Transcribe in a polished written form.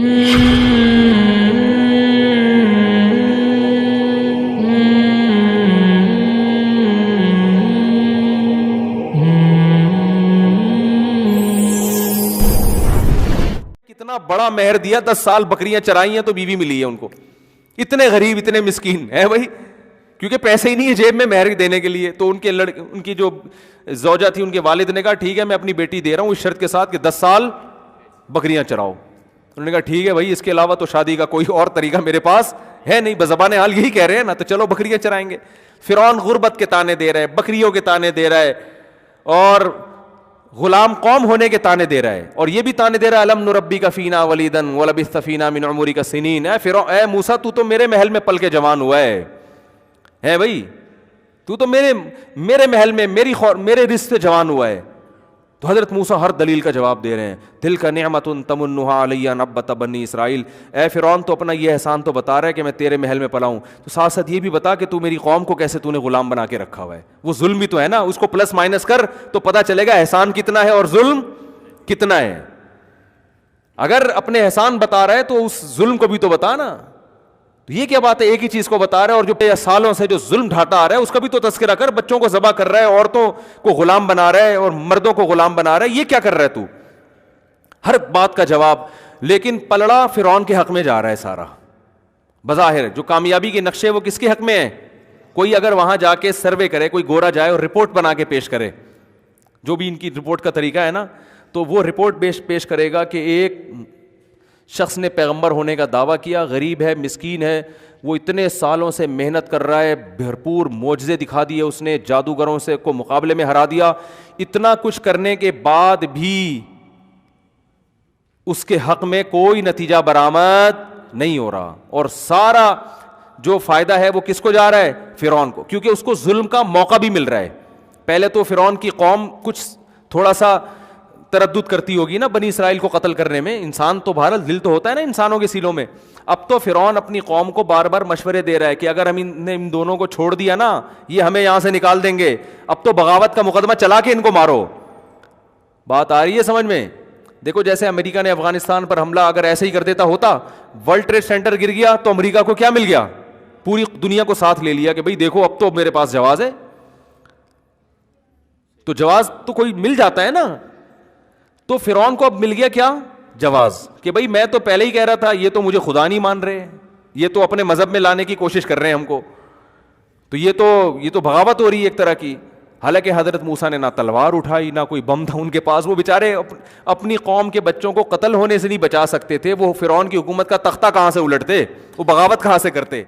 کتنا بڑا مہر دیا، 10 سال بکریاں چرائی ہیں تو بیوی ملی ہے ان کو. اتنے غریب اتنے مسکین ہے بھائی، کیونکہ پیسے ہی نہیں ہے جیب میں مہر دینے کے لیے. تو ان کی جو زوجہ تھی ان کے والد نے کہا ٹھیک ہے میں اپنی بیٹی دے رہا ہوں اس شرط کے ساتھ کہ 10 سال بکریاں چراؤ. انہوں نے کہا ٹھیک ہے بھائی، اس کے علاوہ تو شادی کا کوئی اور طریقہ میرے پاس ہے نہیں، بزبان حال یہی کہہ رہے ہیں نا، تو چلو بکریاں چرائیں گے. فرعون غربت کے تانے دے رہا ہے، بکریوں کے تانے دے رہا ہے، اور غلام قوم ہونے کے تانے دے رہا ہے، اور یہ بھی تانے دے رہا ہے الم نربی کا فینا ولیدن ولبثت فینا من عمرک سنین. اے موسیٰ تو میرے محل میں پل کے جوان ہوا ہے بھائی، تو میرے محل میں میرے رزق سے جوان ہوا ہے. تو حضرت موسیٰ ہر دلیل کا جواب دے رہے ہیں. تلک نعمت تمنھا علی ان عبدت بنی اسرائیل. اے فرعون تو اپنا یہ احسان تو بتا رہا ہے کہ میں تیرے محل میں پلا ہوں، تو ساتھ ساتھ یہ بھی بتا کہ تو میری قوم کو کیسے تو نے غلام بنا کے رکھا ہوا ہے. وہ ظلم بھی تو ہے نا، اس کو پلس مائنس کر تو پتہ چلے گا احسان کتنا ہے اور ظلم کتنا ہے. اگر اپنے احسان بتا رہا ہے تو اس ظلم کو بھی تو بتا نا. تو یہ کیا بات ہے، ایک ہی چیز کو بتا رہا ہے، اور جو سالوں سے جو ظلم ڈھاتا آ رہا ہے اس کا بھی تو تذکرہ کر. بچوں کو ذبح کر رہا ہے، عورتوں کو غلام بنا رہا ہے اور مردوں کو غلام بنا رہا ہے، یہ کیا کر رہا ہے تو؟ ہر بات کا جواب. لیکن پلڑا فرعون کے حق میں جا رہا ہے سارا. بظاہر جو کامیابی کے نقشے وہ کس کے حق میں ہیں؟ کوئی اگر وہاں جا کے سروے کرے، کوئی گورا جائے اور رپورٹ بنا کے پیش کرے، جو بھی ان کی رپورٹ کا طریقہ ہے نا، تو وہ رپورٹ پیش کرے گا کہ ایک شخص نے پیغمبر ہونے کا دعویٰ کیا، غریب ہے، مسکین ہے، وہ اتنے سالوں سے محنت کر رہا ہے، بھرپور معجزے دکھا دیے اس نے، جادوگروں سے کو مقابلے میں ہرا دیا. اتنا کچھ کرنے کے بعد بھی اس کے حق میں کوئی نتیجہ برآمد نہیں ہو رہا، اور سارا جو فائدہ ہے وہ کس کو جا رہا ہے؟ فرعون کو، کیونکہ اس کو ظلم کا موقع بھی مل رہا ہے. پہلے تو فرعون کی قوم کچھ تھوڑا سا تردد کرتی ہوگی نا بنی اسرائیل کو قتل کرنے میں، انسان تو بہرحال دل تو ہوتا ہے نا انسانوں کے سیلوں میں. اب تو فرعون اپنی قوم کو بار بار مشورے دے رہا ہے کہ اگر ہم ان دونوں کو چھوڑ دیا نا، یہ ہمیں یہاں سے نکال دیں گے، اب تو بغاوت کا مقدمہ چلا کے ان کو مارو. بات آ رہی ہے سمجھ میں؟ دیکھو جیسے امریکہ نے افغانستان پر حملہ اگر ایسے ہی کر دیتا ہوتا، ورلڈ ٹریڈ سینٹر گر گیا تو امریکہ کو کیا مل گیا؟ پوری دنیا کو ساتھ لے لیا کہ بھئی دیکھو اب تو میرے پاس جواز ہے. تو جواز تو کوئی مل جاتا ہے نا. تو فرعون کو اب مل گیا کیا؟ جواز، کہ بھئی میں تو پہلے ہی کہہ رہا تھا، یہ تو مجھے خدا نہیں مان رہے، یہ تو اپنے مذہب میں لانے کی کوشش کر رہے ہیں ہم کو، تو یہ تو بغاوت ہو رہی ہے ایک طرح کی. حالانکہ حضرت موسیٰ نے نہ تلوار اٹھائی نہ کوئی بم تھا ان کے پاس، وہ بیچارے اپنی قوم کے بچوں کو قتل ہونے سے نہیں بچا سکتے تھے، وہ فرعون کی حکومت کا تختہ کہاں سے الٹتے، وہ بغاوت کہاں سے کرتے.